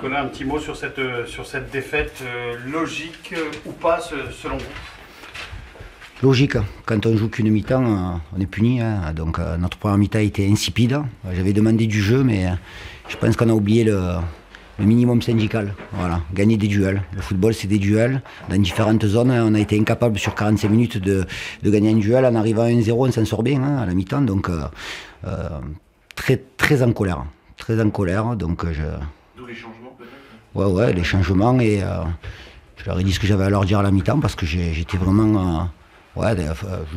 Nicolas, un petit mot sur cette défaite, logique ou pas selon vous? Logique, quand on joue qu'une mi-temps, on est puni. Hein. Donc notre première mi-temps était insipide. J'avais demandé du jeu, mais je pense qu'on a oublié le minimum syndical. Voilà, gagner des duels. Le football, c'est des duels. Dans différentes zones, on a été incapable sur 45 minutes de gagner un duel. En arrivant à 1-0, on s'en sort bien à la mi-temps. Donc très en colère. Très en colère. Donc, D'où les changements peut-être? Ouais, les changements. Et je leur ai dit ce que j'avais à leur dire à la mi-temps parce que j'étais vraiment...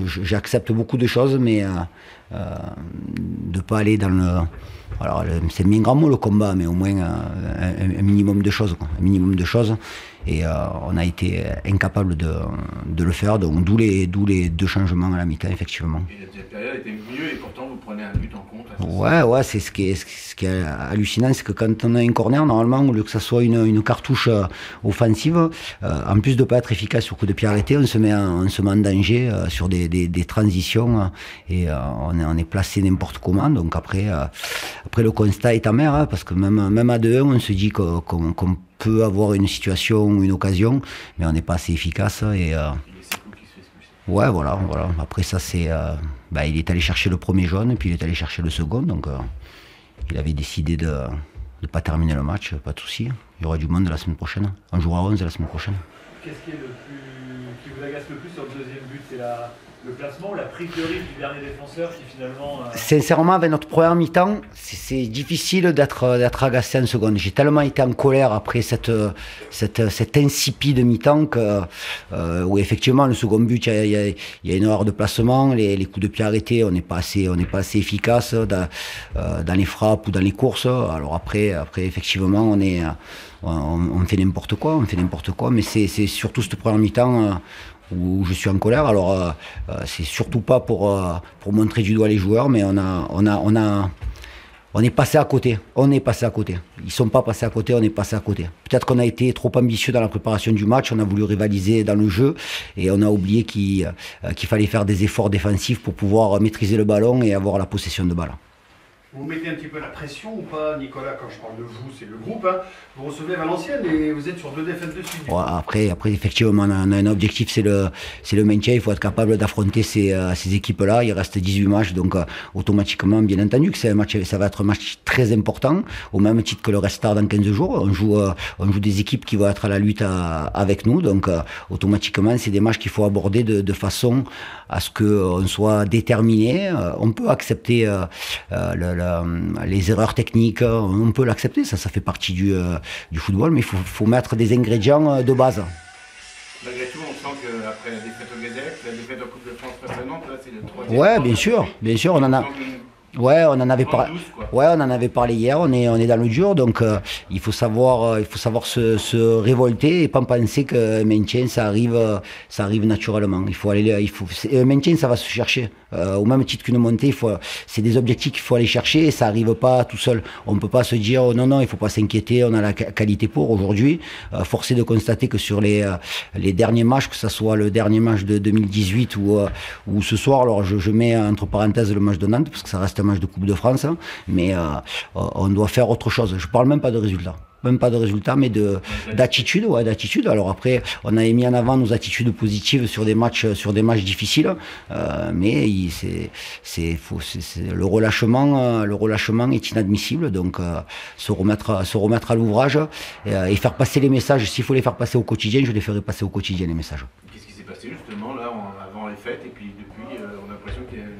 j'accepte beaucoup de choses, mais de ne pas aller dans le... Alors, c'est bien grand mot le combat, mais au moins un minimum de choses. Quoi, un minimum de choses. Et on a été incapable de le faire, donc d'où les 2 changements à la mi-temps, effectivement. Et cette période était mieux et pourtant vous prenez un but en compte. Ouais, c'est ce qui est hallucinant, c'est que quand on a un corner, normalement, au lieu que ça soit une cartouche offensive, en plus de ne pas être efficace sur coup de pied arrêté, on se met en danger sur des transitions et on est placé n'importe comment. Donc après le constat est amer, hein, parce que même à 2-1, on se dit qu'on peut avoir une situation ou une occasion, mais on n'est pas assez efficace. Et ouais, voilà. Après ça, c'est, il est allé chercher le premier jaune, puis il est allé chercher le second, donc il avait décidé de ne pas terminer le match, pas de souci. Il y aura du monde la semaine prochaine. On jouera à 11 la semaine prochaine. Qu'est-ce qui vous agace le plus sur le deuxième but? C'est le placement ou la prise de risque du dernier défenseur qui finalement... Sincèrement, avec notre première mi-temps, c'est difficile d'être agacé en seconde. J'ai tellement été en colère après cette insipide mi-temps où effectivement le second but, il y a une erreur de placement, les coups de pied arrêtés, on n'est pas assez efficace dans les frappes ou dans les courses. Alors après effectivement, on fait n'importe quoi, mais c'est surtout cette première mi-temps où je suis en colère. Alors c'est surtout pas pour montrer du doigt les joueurs, mais on est passé à côté. Ils sont pas passés à côté, on est passé à côté. Peut-être qu'on a été trop ambitieux dans la préparation du match, on a voulu rivaliser dans le jeu et on a oublié qu'il fallait faire des efforts défensifs pour pouvoir maîtriser le ballon et avoir la possession de balle. Vous mettez un petit peu la pression ou pas, Nicolas? Quand je parle de vous, c'est le groupe. Hein. Vous recevez Valenciennes et vous êtes sur 2 défaites de suite. Ouais, après, effectivement, on a un objectif, c'est le maintien. Il faut être capable d'affronter ces équipes-là. Il reste 18 matchs, donc automatiquement, bien entendu, que ça va être un match très important, au même titre que le Restart dans 15 jours. On joue des équipes qui vont être à la lutte avec nous, donc automatiquement, c'est des matchs qu'il faut aborder de façon à ce qu'on soit déterminé. On peut accepter les erreurs techniques, on peut l'accepter, ça fait partie du football, mais il faut mettre des ingrédients de base. Malgré tout, on sent qu'après la défaite au Gazette, la défaite en Coupe de France précédente, là c'est le 3e. Ouais, bien sûr, on en a... Ouais, on en avait parlé hier. On est dans le dur, donc il faut savoir se révolter et pas penser que maintien ça arrive naturellement. Un maintien ça va se chercher. Au même titre qu'une montée, c'est des objectifs qu'il faut aller chercher et ça arrive pas tout seul. On peut pas se dire oh, non, il faut pas s'inquiéter, on a la qualité pour aujourd'hui. Force est de constater que sur les derniers matchs, que ce soit le dernier match de 2018 ou ce soir, alors je mets entre parenthèses le match de Nantes parce que ça reste un match de Coupe de France, hein, mais on doit faire autre chose. Je parle même pas de résultats. Mais d'attitude, d'attitude. Alors après, on avait mis en avant nos attitudes positives sur des matchs difficiles, mais le relâchement est inadmissible. Donc se remettre à l'ouvrage et faire passer les messages. S'il faut les faire passer au quotidien, je les ferai passer au quotidien les messages. Qu'est-ce qui s'est passé justement là avant les fêtes et puis depuis, on a l'impression qu'il y a une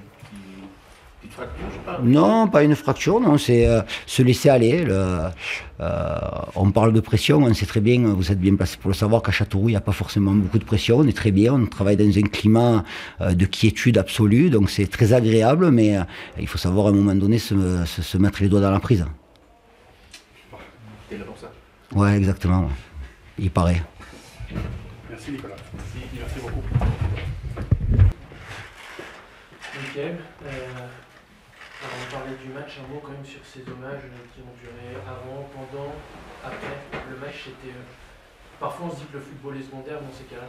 petite fracture, je sais pas. Non, pas une fracture, non, c'est se laisser aller. On parle de pression, on sait très bien, vous êtes bien placé pour le savoir qu'à Châteauroux, il n'y a pas forcément beaucoup de pression, on est très bien, on travaille dans un climat de quiétude absolue, donc c'est très agréable, mais il faut savoir à un moment donné se mettre les doigts dans la prise. T'es là pour ça. Ouais, exactement, il paraît. Merci Nicolas. Merci beaucoup. Nickel. On va parler du match, un mot quand même sur ces hommages qui ont duré avant, pendant, après. Le match, c'était... Parfois on se dit que le football est secondaire dans ces cas-là.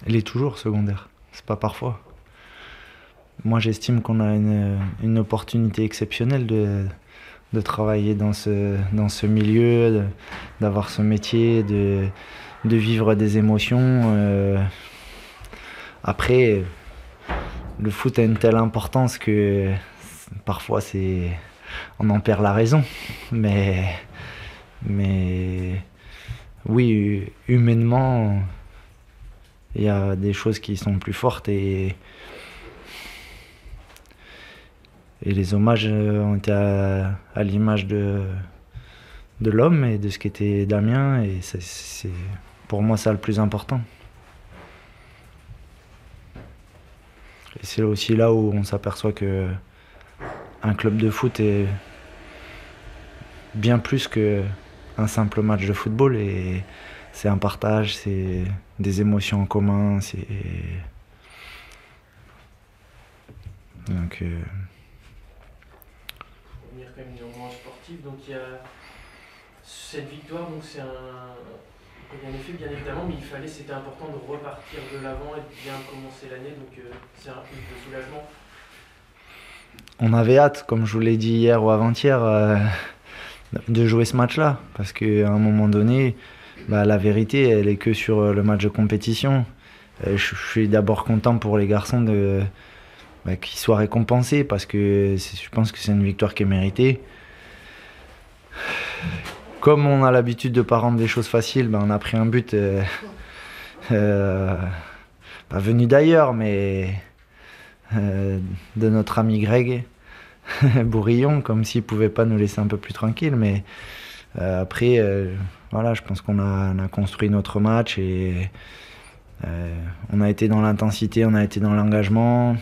Il est toujours secondaire, c'est pas parfois. Moi j'estime qu'on a une opportunité exceptionnelle de travailler dans ce milieu, d'avoir ce métier, de vivre des émotions. Après, le foot a une telle importance que parfois on en perd la raison. Mais oui, humainement, il y a des choses qui sont plus fortes et les hommages ont été à l'image de l'homme et de ce qu'était Damien, et c'est pour moi ça le plus important. Et c'est aussi là où on s'aperçoit que un club de foot est bien plus qu'un simple match de football, et c'est un partage, c'est des émotions en commun, donc Revenir quand même néanmoins sportif, donc il y a cette victoire, donc c'est un effet bien évidemment, mais c'était important de repartir de l'avant et de bien commencer l'année, donc c'est un peu de soulagement. On avait hâte, comme je vous l'ai dit hier ou avant-hier, de jouer ce match-là, parce qu'à un moment donné, la vérité, elle est que sur le match de compétition. Je suis d'abord content pour les garçons qu'ils soient récompensés, parce que je pense que c'est une victoire qui est méritée. Comme on a l'habitude de ne pas rendre des choses faciles, on a pris un but pas venu d'ailleurs, mais de notre ami Greg Bourillon, comme s'il ne pouvait pas nous laisser un peu plus tranquilles. Mais après, voilà, je pense qu'on a construit notre match et on a été dans l'intensité, on a été dans l'engagement.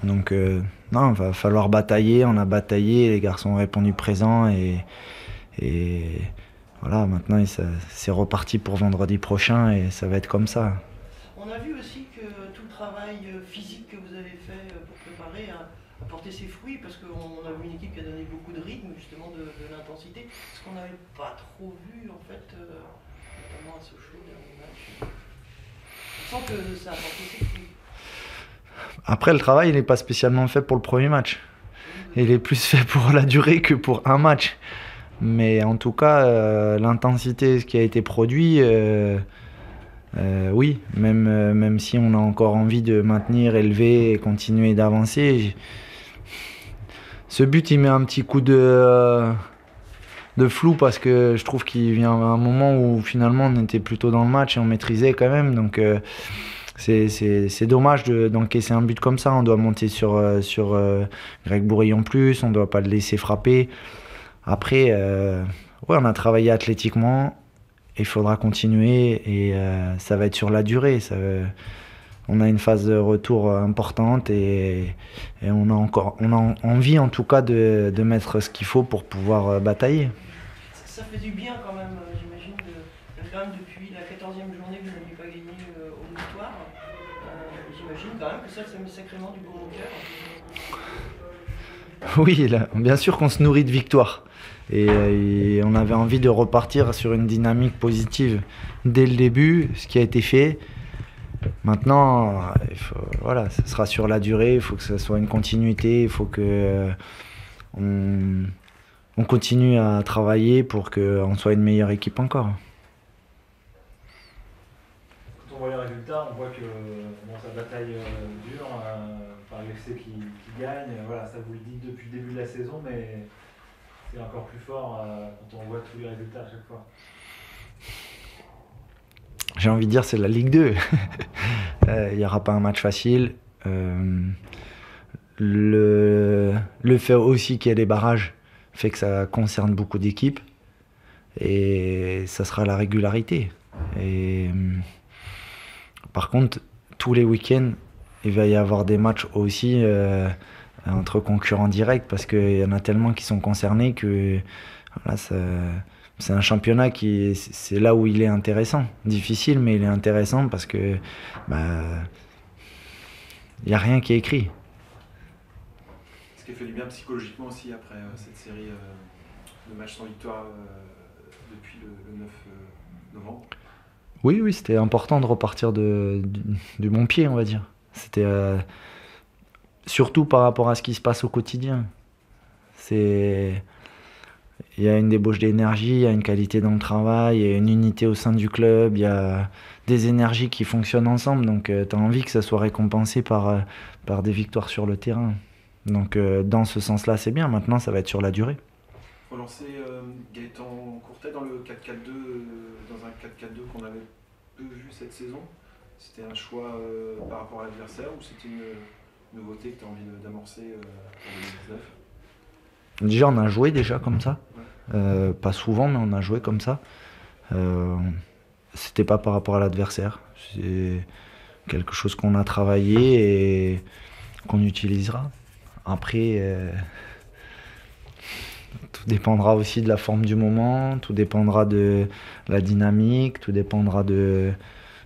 Donc non, il va falloir batailler, on a bataillé, les garçons ont répondu présent et voilà, maintenant c'est reparti pour vendredi prochain et ça va être comme ça. On a vu aussi que tout le travail physique que vous avez fait pour préparer a porté ses fruits, parce qu'on a vu une équipe qui a donné beaucoup de rythme, justement de l'intensité, ce qu'on n'avait pas trop vu en fait, notamment à Sochaux, dernier match. On sent que ça a porté ses fruits. Après, le travail, il n'est pas spécialement fait pour le premier match. Il est plus fait pour la durée que pour un match. Mais en tout cas, l'intensité, ce qui a été produit, oui, même si on a encore envie de maintenir, élever et continuer d'avancer. Ce but, il met un petit coup de flou, parce que je trouve qu'il vient à un moment où finalement on était plutôt dans le match et on maîtrisait quand même. Donc c'est dommage d'encaisser un but comme ça. On doit monter sur Greg Bourillon plus, on ne doit pas le laisser frapper. Après, ouais, on a travaillé athlétiquement, il faudra continuer et ça va être sur la durée. On a une phase de retour importante et on a envie en tout cas de mettre ce qu'il faut pour pouvoir batailler. Ça fait du bien quand même, j'imagine, quand même depuis la 14e journée que vous n'avez pas gagné au Moustoir. J'imagine quand même que ça met sacrément du bon au cœur. Oui, là, bien sûr qu'on se nourrit de victoires. Et on avait envie de repartir sur une dynamique positive dès le début, ce qui a été fait. Maintenant, voilà, ce sera sur la durée, il faut que ce soit une continuité, il faut que on continue à travailler pour qu'on soit une meilleure équipe encore. Quand on voit les résultats, on voit que sa bataille dure, par l'FC qui gagne, voilà, ça vous le dit depuis le début de la saison, mais c'est encore plus fort quand on voit tous les résultats à chaque fois. J'ai envie de dire, c'est la Ligue 2. Il n'y aura pas un match facile. Le fait aussi qu'il y ait des barrages fait que ça concerne beaucoup d'équipes. Et ça sera la régularité. Et, par contre, tous les week-ends, il va y avoir des matchs aussi entre concurrents directs, parce qu'il y en a tellement qui sont concernés que voilà, c'est un championnat c'est là où il est intéressant. Difficile, mais il est intéressant parce que il n'y a rien qui est écrit. Ce qui a fait du bien psychologiquement aussi après cette série de matchs sans victoire depuis le 9 novembre. Oui, c'était important de repartir du bon pied, on va dire. C'était surtout par rapport à ce qui se passe au quotidien. Il y a une débauche d'énergie, il y a une qualité dans le travail, il y a une unité au sein du club, il y a des énergies qui fonctionnent ensemble. Donc tu as envie que ça soit récompensé par des victoires sur le terrain. Donc dans ce sens-là, c'est bien. Maintenant, ça va être sur la durée. Relancer Gaëtan Courtet dans le 4-4-2, dans un 4-4-2 qu'on avait peu vu cette saison. C'était un choix par rapport à l'adversaire ou c'était une nouveauté que tu as envie d'amorcer en 2019? Déjà, on a joué déjà comme ça. Pas souvent, mais on a joué comme ça. C'était pas par rapport à l'adversaire. C'est quelque chose qu'on a travaillé et qu'on utilisera. Après, tout dépendra aussi de la forme du moment, tout dépendra de la dynamique, tout dépendra de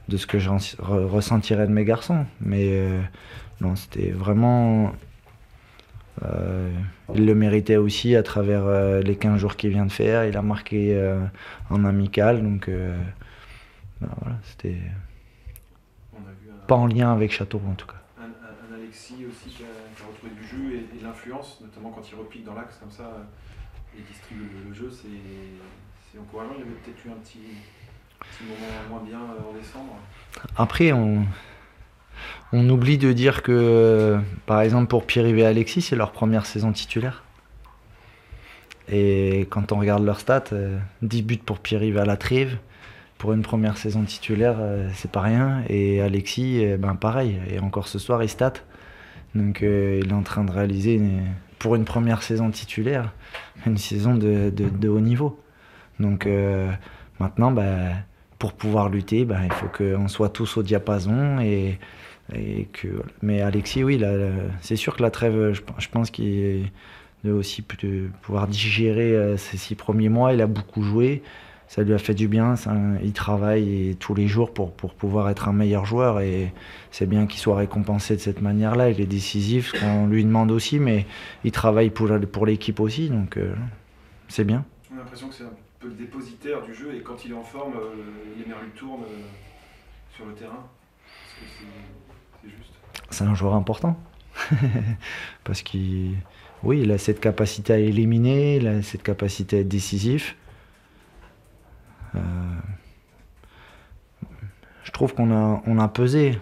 ce que je ressentirai de mes garçons. Mais non, c'était vraiment... il le méritait aussi à travers les 15 jours qu'il vient de faire. Il a marqué en amical, donc ben voilà, c'était pas en lien avec Châteauroux en tout cas. Un Alexis aussi qui a retrouvé du jeu et de l'influence, notamment quand il repique dans l'axe comme ça et distribue le jeu, c'est encourageant. Il y avait peut-être eu un petit moment moins bien en décembre. Après, on oublie de dire que, par exemple, pour Pierre-Yves et Alexis, c'est leur première saison titulaire. Et quand on regarde leurs stats, 10 buts pour Pierre-Yves à la trêve, pour une première saison titulaire, c'est pas rien. Et Alexis, ben pareil, et encore ce soir, il stat. Donc il est en train de réaliser, pour une première saison titulaire, une saison de haut niveau. Donc maintenant, ben, pour pouvoir lutter, ben, il faut qu'on soit tous au diapason. Mais Alexis, oui, c'est sûr que la trêve, je pense qu'il doit aussi pouvoir digérer ces 6 premiers mois. Il a beaucoup joué, ça lui a fait du bien. Il travaille tous les jours pour pouvoir être un meilleur joueur et c'est bien qu'il soit récompensé de cette manière-là. Il est décisif, ce qu'on lui demande aussi, mais il travaille pour l'équipe aussi, donc c'est bien. On a l'impression que c'est un peu le dépositaire du jeu et quand il est en forme, les merlus tournent sur le terrain. Est-ce que c'est juste? C'est un joueur important parce qu'il a cette capacité à éliminer, il a cette capacité à être décisif. Je trouve qu'on a pesé.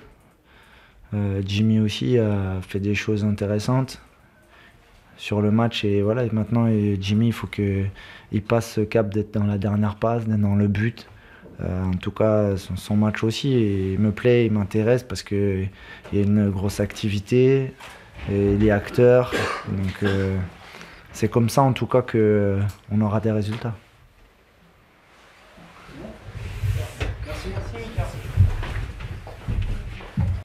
Jimmy aussi a fait des choses intéressantes sur le match et voilà. Et maintenant, Jimmy, il faut qu'il passe ce cap d'être dans la dernière passe, d'être dans le but. En tout cas, son match aussi il me plaît, il m'intéresse parce qu'il y a une grosse activité, et il est acteur. Donc c'est comme ça en tout cas qu'on aura des résultats. Merci.